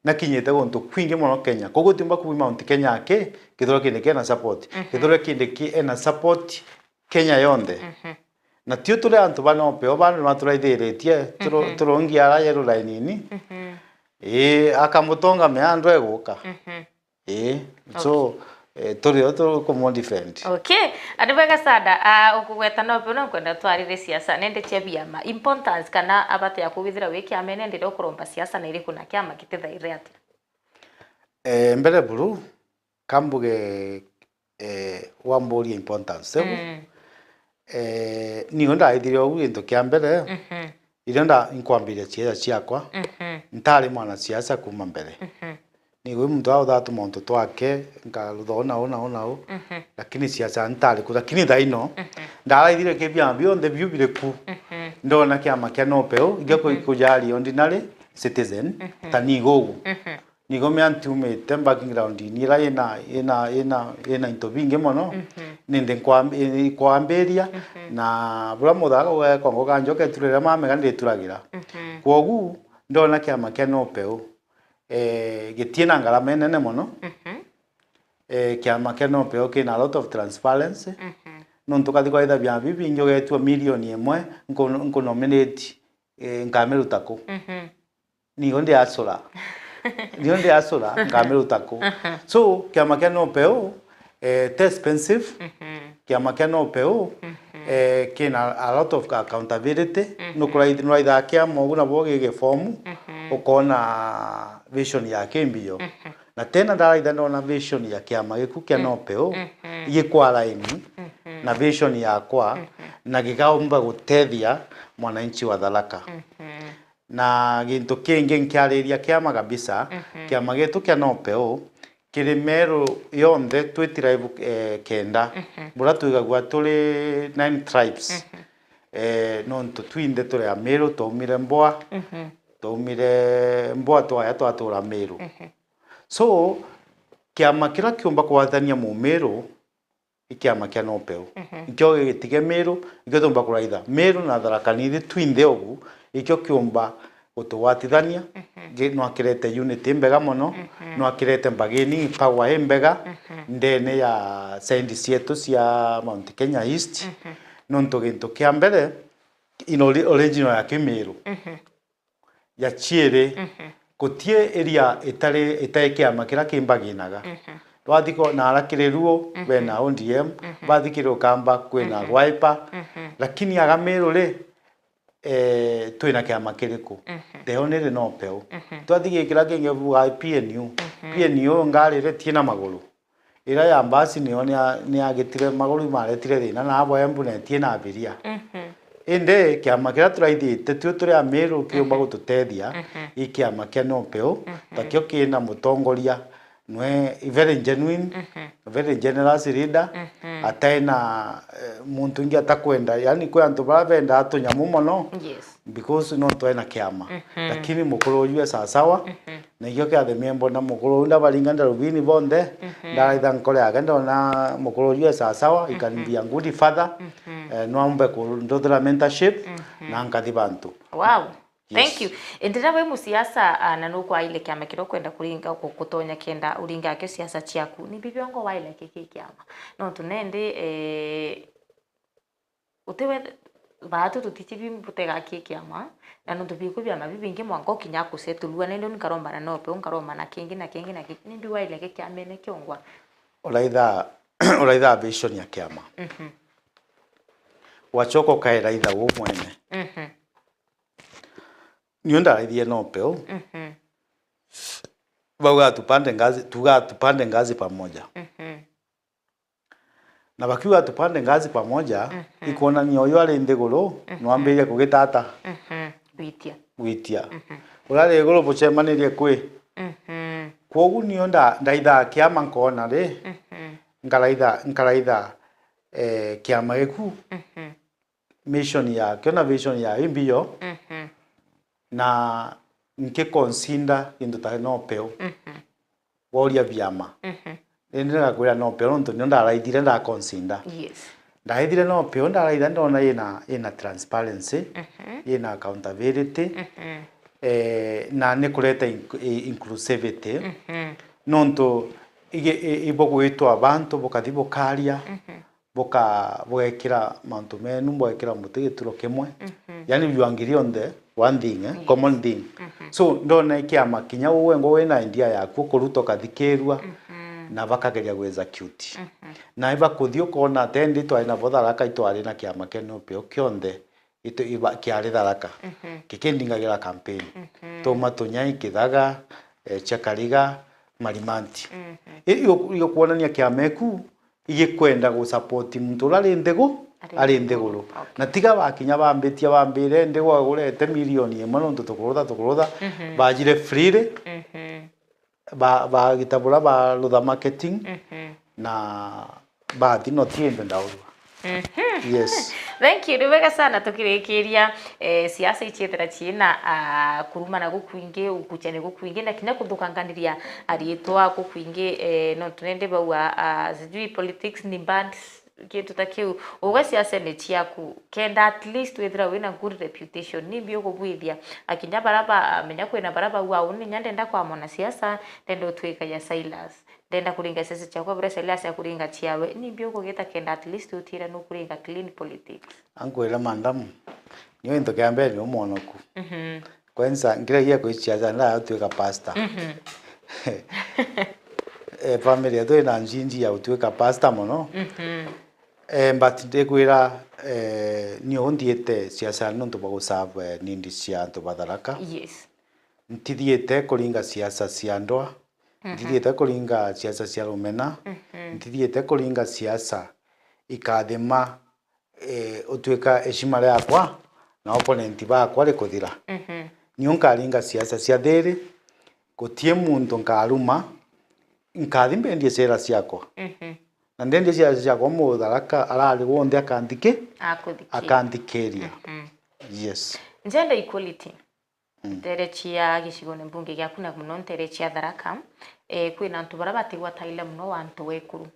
na kinyite gonto kwingi muno Kenya. Koguo timba kubi Mount Kenya ake Kithure Kindiki na support. Kithure Kindiki ena support Kenya yonde. Na tio tule antu bano peo bano maturaithiretie turongia ara yero line ni. Akamutonga meandro eguka. So turi ko defend. Okay. Adibega sada ukugweta no pe no kwenda twarire siasa nende cia biama importance kana abate ya kubithira wiki amene ndire ukuromba siasa na iri kuna kiama kitithaire ati. Mbere buru kambuge wambori importance. Ni onda ithire ogu into kiambere. Ironda inkwambire cieza ciakwa. Ntari mwana siasa kuma mbere. Ni we mtu au thatu monto twake ngarudona ona lakini siasa ntari ku lakini thaino ndaraithire kibia bionde biubire ku ndona kiama kia nopeo igako ikujari ordinary citizen tani gogu nigo me antumete background ni ra ina into binge mono ninde kwamberia na bura muthaga we kongo kanjoke turira mame kandi turagira kwogu ndona kiama kia nopeo getiena ngarama nene mono kiama kia nopeo kina a lot of transparency nonto kathiko itha bia bibi njogetwa milioni emwe nko nominate ngamerutako nigo ndi asura ngamerutako so kiama kia nopeo expensive kiama kia nopeo kina a lot of accountability no kuraitha kia mogu na boge form ukona vision ya kembio na tena ndaraitha ndona vision ya kiama giku kia nopeo igikwa line na vision yakwa na gigaomba gutethia mwananchi wa Tharaka na gintu kingi nkiariria kiama kabisa kiama gitu kia nopeo kiri Meru yonthe twitira kenda bura tuigagwa tuli 9 tribes nonto twinde tuli a Meru tomire mboa tomire mboa twaya twatura Meru so kiama kira kiumba kwathania mu Meru ikiama kia nopeo ikyo gitige Meru ikyo tomba kuraitha Meru na Tharaka ni twinde ogu ikyo kiumba utwatithania no akirete unity mbega mono no akirete bageni power mbega ndene ya sendi cietu cia Mount Kenya East nonto gintu kia mbere ino original ya Kimeru ya chiere kutie area itare kiama kira kimbaginaga twathiko na arakireruo bena ODM bathikiro kamba kwena Wiper lakini agameru ri twina kiama kiriku teonere no peu twathige kira kinge bwa PNU ngarire tiena maguru ira ya mbasi ni agitire maguru maretire thina na abo embu ne tiena abiria inde kiama kira turaithite tu turi a Meru kiumba gututethia ikiama kia no peu takio kina mutongoria nwe very genuine very generous leader ataina muntu ingi atakwenda yani kwa antu baravenda atunyamu mono because no twaina kiama lakini mukuru uyu sawa na iyo kia the member na mukuru nda baringanda rubini bonde ndaitha nkole agenda na mukuru uyu sawa ikanibia good father no ambe ku ndothera mentorship na ngathi bantu. Wow. Thank you. Endera we musiasa na nuko ile kiama kiro kwenda kuringa kutonya kenda uringa ke siasa chiaku ni bibiongo wa ile kiki kiama no tunende utewe batu tutichibi mputega kiki kiama na ndo biko bya mabibingi mwango kinya kusetulwa nendo nikaromba na nope unkaroma na kingi na kingi na kingi ndi wa ile kiki amene kiongwa uraitha vision ya kiama wachoko kaira itha wo mwene niunda raithie no peo bauga tupande ngazi pamoja na bakiwa tupande ngazi pamoja ikuona ni oyo ari ndiguru nwambirie kugitata witia urare iguru bucemanirie kwi kwogu niunda ndaitha kiama nkona ri nkaraitha kiama giku mission ya kiona vision ya imbio na nke consider into ta no peo woria biama ndira kwira no peo ndo nda raidire nda consider ndaithire no peo nda raidire ndona ina transparency ina accountability na ne kureta inclusivity nonto ibogwitwa abantu bokathibo karia bogekira mantu menu bogekira mutigituro kimwe yani biwangirio nde one thing common thing so ndona ikiama kinya uwengo wena idea yaku kuruto kathikirwa na bakageria gweza cute na iba kuthio kona atendi twaina botharaka itwari na kiama keno pio kionde ito iba kiari tharaka kikendingagira campaign to matunyai kithaga chakariga marimanti iyo kuonania kiameku igikwenda go support muntu ari ndeguru na tiga bakinya bambitia bambire ndego agurete milioni imwe no tukurutha bajire free ba gitabura ba rutha marketing na ba dino tiende ndaurwa. Yes. Thank you. Rubega sana tukirikiria siasa ichethera china kurumana gukwinge ukuchane gukwinge na kinya kuthukanganiria arietwa gukwinge no tunende bawa zijui politics ni bad kitu takiu uga siasa ni chiaku kenda at least wethera wina good reputation ni bio kubwithia akinya baraba menya kwina baraba wa uni nyandenda kwa mona siasa ndendo twika ya Silas ndenda kuringa sese chakwa bure Silas ya kuringa chiawe ni bio kugeta kenda at least utira no kuringa clean politics ankwira mandamu niyo into kiambe ni umonoku kwanza ngira kwa siasa na twika pastor family yetu ina njinji ya twika pastor mono but ndekwira niyo ndiete siasa no to bagusave nindi cia to batharaka ntithiete kuringa siasa cia ndoa ntithiete kuringa siasa cia rumena ntithiete kuringa siasa ikathima utwika heshima yakwa na opponent bakwa rikuthira niyo nkaringa siasa cia thiri gutie muntu nkaruma nkathimbe ndie sera ciakwa na ndende ciakwa mutharaka arari wonde akandikiria yes gender equality terechia gicigo mbunge gyaku na muno terechia Tharaka kwina antu bara batigwa taile muno wantu wekuru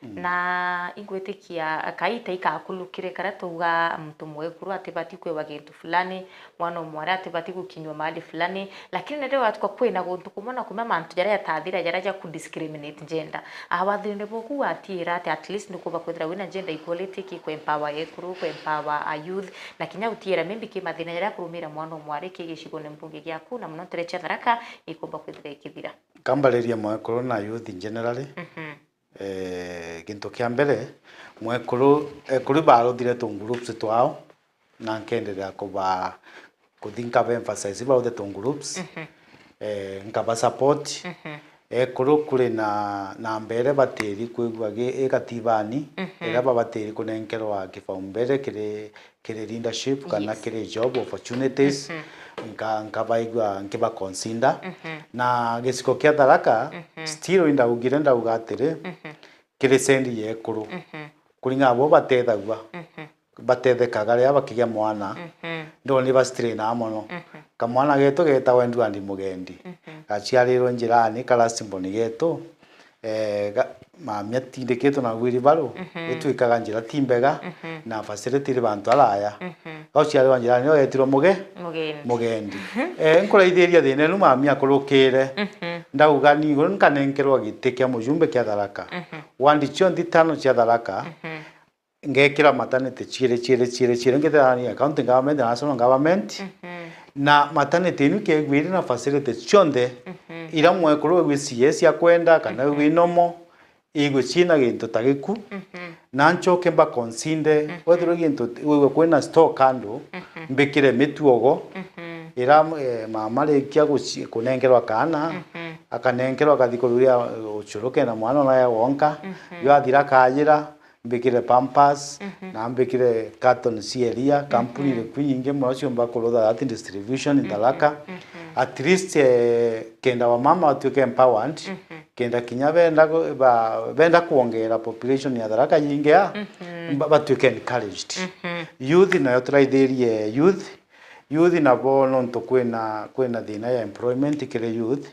na igwetikia kaita ikakulukire kara tuga mtu mwekuru atibati kwewa kintu fulani mwana mwara atibati gukinywa mahali fulani lakini ndio watu kwa kwina guntu kumona kuma mantu jara yatathira jara ja ku discriminate gender awathinde boku atira at least ndikuba kwithira wina gender equality ki empower yekuru empower youth na kinya utira membi ki mathina jara kurumira mwana mwari ki gicigo ne mbunge gyaku na muno terechia Tharaka ikuba kwithira ikithira kambaleria mwekuru na youth in generally gintu kia mbere mwekuru kuri baruthire tu groups twao na nkenderea kuba kuthinka emphasize about the groups nkaba support kuru kuri na mbere bateri kwigwa ekatibani era babateri kunenkerwa kipaumbele kire leadership kana kire job opportunities nkabaigwa nkiba consider na giciko kia Tharaka still inda ugire nda ugatire kiri sendi yekuru kuringa abo batethagwa batethekaga ria bakigia mwana ndo ni bastrina mono kamwana geto geta wendu andi mugendi gaciarirwo njirani kala simboni geto mamia tindikitwo na gwiri baro etwikaga njira timbega na facility ri bantu araya gaciarirwo njirani no yetirwo mugendi nkuraithiria thine nu mamia kurukire ndaugani iguru nkanenkerwa gite kia mujumbe kia Tharaka wandi ciondi tano cia Tharaka ngekira maternity chire ngethania county government na national government na maternity ni ke gwiri na facility cionde ira mwekuru gwi CS ya kwenda kana gwi nomo igwe china gintu tagiku na nchoke mba consinde wethiro gintu wewe kwena store kando mbikire mituogo ira mama rekia kunengerwa kana akanengerwa kathikururia uchuruke na mwana na ya wonka yo athira kajira mbikire pampers na mbikire carton cieria kampuni ile kunyinge mwacio mbakorotha that distribution in Tharaka at least kenda wa mama watuke empowered kenda kinya benda kuongera population ya Tharaka nyinge batuke encouraged youth na yotraithirie youth na bono ntokwena thina ya employment kire youth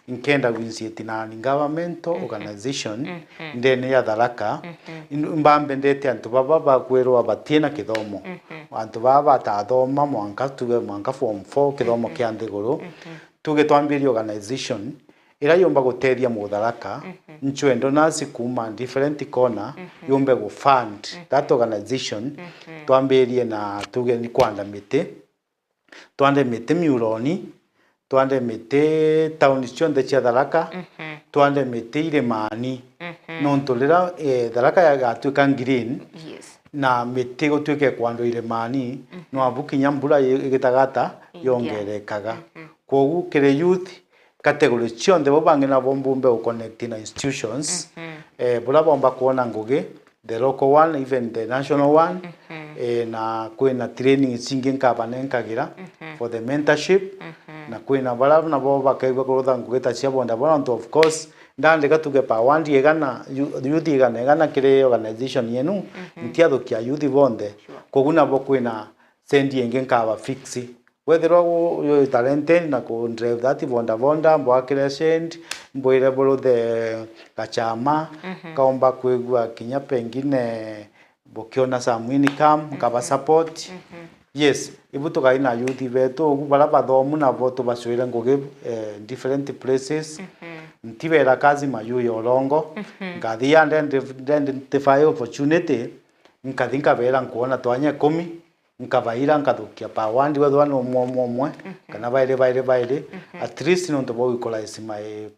nkenda gwinsieti na government organization ndene ya Tharaka mbambe ndete antu baba bakwirwa batiena kithomo antu baba tathoma mwanka form 4 kithomo kia ndiguru tuge twambirie organization ira yomba gutethia mutharaka nchwendo nasi kuma different corner yombe go fund that organization twambirie na tuge ni kwanda miti twande miti miuroni twande miti town cionde cia Tharaka twande miti ile mani nontolera Tharaka ya gatuika green na miti gutwike kwando ile mani no abukinya mbura igitagata yongerekaga kogu kire youth category cionde bo bangena bombumbe o connect na institutions bula bomba kuona ngugi the local one even the national one na kwena training singing kabanenkagira for the mentorship na kwena bala na bo bakaigwa kurotha ngugeta cia bonda bona of course ndandika tuge pa wandi egana youth egana kire organization yenu ntiatho kia youth bonde koguna bo kwena sendi enge nkaba fixi whether you talented na ko drive that bonda mbwakire send mbwire bolo the kachama kaomba kwegwa kinya pengine bokiona samwini kam kaba support yes ibuto kaina youth beto bala bathomu na boto baswira ngoge different places ntibera kazi mayu yorongo ngathia identify opportunity nkathinka bera nkuona twanya 10 nkabaira nkathukia pa wandi wethwa no momwe kana baire at least no ntobo equalize my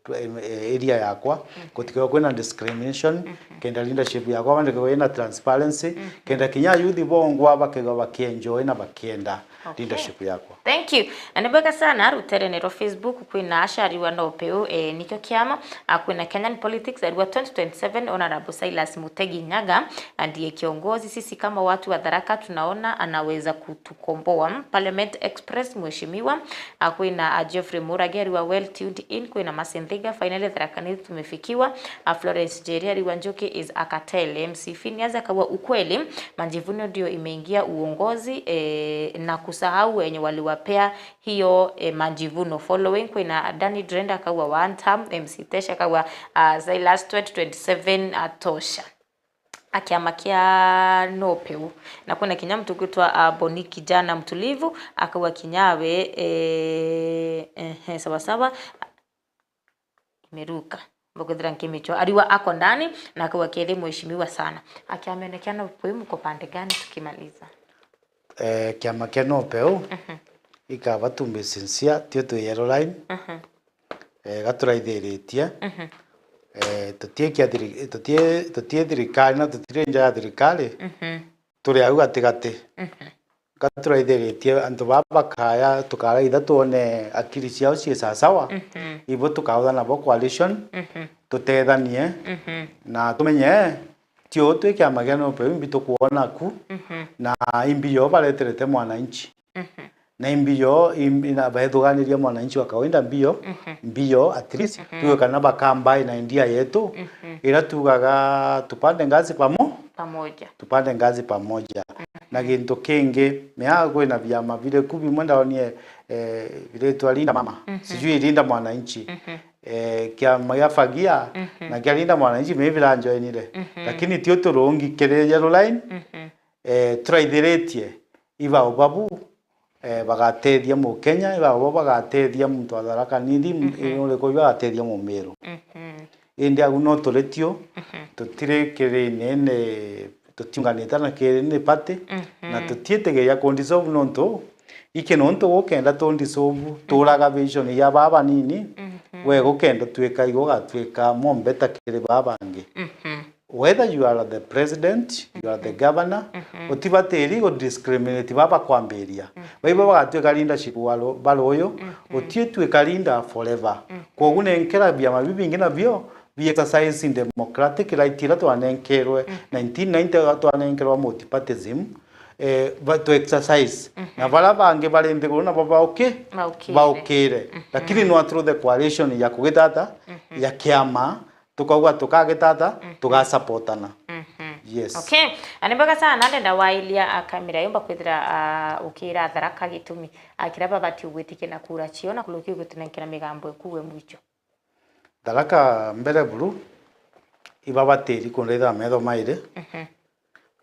area yakwa kutikio kwena discrimination kenda leadership yakwa bande kwena transparency kenda kinya youth bongwa bakega bakienjoy na bakienda leadership yakwa. Thank you. Anabeka sana rutere nero Facebook kwina ashari wa nopeo nikyo kiama kwina Kenyan Politics wa 2027 Honorable Silas Mutegi Nyaga ndiye kiongozi. Sisi kama watu wa Tharaka tunaona anaweza kutukomboa. Parliament Express mheshimiwa kwina Geoffrey Murageri wa well tuned in kwina Masenthiga finally Tharaka ni tumefikiwa. Florence Jeriari wa Njoki is akatele MC Phineas akawa ukweli Majivuno ndio imeingia uongozi na kusahau wenye waliwapea hiyo Majivuno following kwina Danny Drenda akawa one time MC Tesha akawa Silas 2027 atosha akiama kia nopeu na kuna kinyamtu kutwa Boniki jana mtulivu akawa kinyawe sawa imeruka Bogodra Nkimicho aliwa ako ndani na akawa kieli mheshimiwa sana akiamenekana poemu kwa pande gani tukimaliza kiama kia nopeu ikaba tumbesensia tio tu yellow line gaturaithiritie tutie thirikari na tutire nja ya thirikari turi au gatigati gaturaithiritie antu baba kaya tukara itha tuone akiri ciao cie sawa ibo tukauda nabo coalition tutethanie na tumenye tio tu kiama kia nopeu mbito kuona ku na imbio baleterete mwananchi na mbio ina baedhoganiria mwananchi wa kawaida mbio at least tuwe kana bakambai na India yetu ila tugaga tupande ngazi pamoja tupande ngazi pamoja na gintu kingi meago ina vyama vile kubi mwenda onie vile twalinda mama sijui linda mwananchi kia mayafagia na kia linda mwananchi mevila njoenile lakini tio turongi kere yellow line traithiretie iba obabu bagateithia mu Kenya iba obabu bagateithia muntu atharaka nindi ule ko bagateithia mu Meru indi aguno toletio tutire kere nene tutiunganita na kere ne pate na tutiete ya condition nonto ike nonto gokenda tondisobu turaga vision ya baba nini we gokenda tweka igoga tweka mombeta kere babange whether you are the president you are the governor utibateri go discriminate baba kwamberia baiba bagatweka leadership walo baloyo utie tweka leader forever kogune nkera bya mabibingi na byo we exercise in democratic right ila twanenkerwe 1990 twanenkerwa multipartyism but to exercise na bala bange balende korona baba baokere lakini no through the coalition ya kugitata ya kiama tukauga tukagitata tugasupportana yes okay anembaka sana ndenda wailia akamira yomba kwithira ukira Tharaka gitumi akira baba ti ugwitike na kura chiona kuluki gutunenkera migambo ekuwe mwicho Tharaka mbere buru ibaba teri konretha metho maire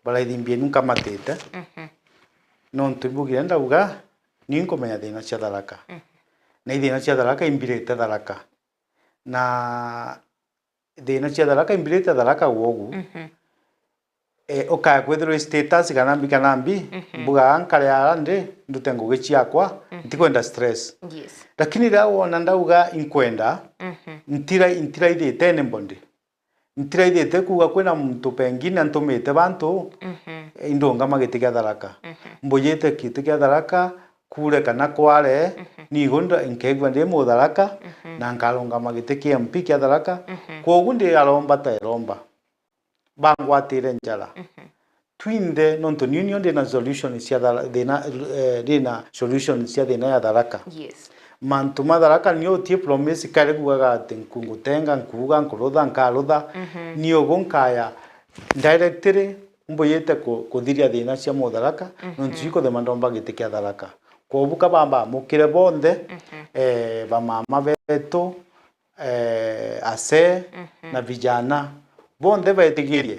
baraithimbie nunca matete no ntubugire ndauga ninkomenya thina cia Tharaka na thina cia Tharaka imbirite Tharaka na thina cia Tharaka imbirite Tharaka wogu okaya kwethirwo status kana mbi mbuga ankare arande ndute ngugi ciakwa ntikwenda stress yes lakini ra wona ndauga inkwenda ntira ithite ne mbondi ntira ithite kuga kwina muntu pengine ntumite bantu indonga magitiga Tharaka mbuyite kitiga Tharaka kure kana kware ni gonda inkegwa ndi mu Tharaka na nkalonga magitikia MP kia Tharaka kogu ndi aromba ta iromba bangwatire njala twinde nonto union de na solution cia dina solution cia dina ya Tharaka yes mantu Tharaka niyo tie promise kare kugaga ati nkungutenga nkuga nkurutha nkarutha niyo gonkaya directly mbuyete kuthiria thina cia mu Tharaka nontu the mandomba gitikia Tharaka kobuka bamba mukire bonde bamama betu ase na vijana bonde betigirie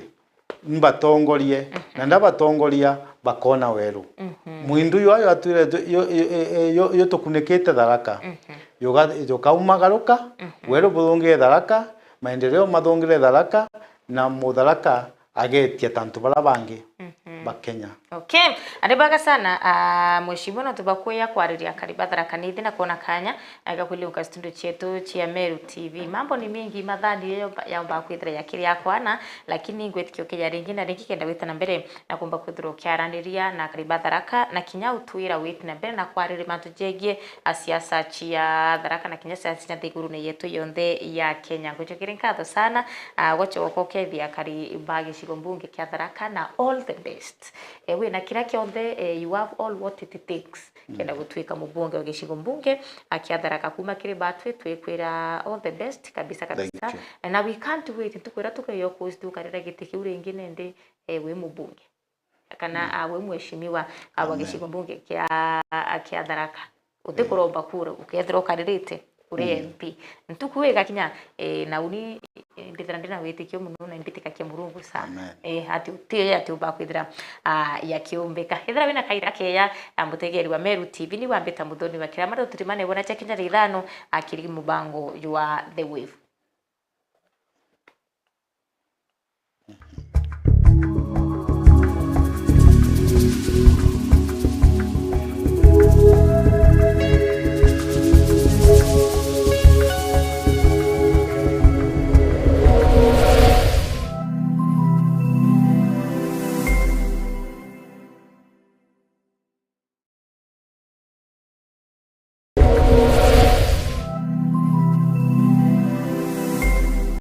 mbatongorie na ndabatongoria bakona weru mwindu yo atwire yo tukunekete Tharaka yo kaumagaruka weru budunge Tharaka maendeleo madongire Tharaka na mu Tharaka agetia tantu bala bangi bakenya okay anebaka sana mheshimiwa na tubakuya kwariria kariba Tharaka nithi na kuona kanya agakuliuka studio chetu chia Meru TV mambo ni mingi madhani ya mbakwithira ya kiri yakwana lakini ngwetikio kya ringi na ringi kenda wita na mbere na kumba kwithiro kyarandiria na kariba Tharaka na kinya utwira wita na mbere na kwariri mantu jegie siasa chia Tharaka na kinya siasa na thiguru ne yetu yonthe ya Kenya nguchokire nkatho sana gocho kokethia kariba gicigo mbunge kya Tharaka na all the best we na kira kionthe you have all what it takes kenda gutwika mubunge wa gicigo mbunge akia Tharaka kuma kiri batwe twekwira all the best kabisa and we can't wait tukwira tukayo kustu karira gitiki uringi nende we mubunge kana we mheshimiwa wa gicigo mbunge kia Tharaka utikuromba kura ukethira karirite uri MP ntukuwega kinya na uni ndithira ndina witikio muno na mbitika kia Murungu sana ati utie ati ubakwithira ya kiumbika ithira wina kaira keya mutegeri wa Meru TV ni wambita muthoni wa kira mara tutimane bona cha kinya rithano akiri mubango you are the wave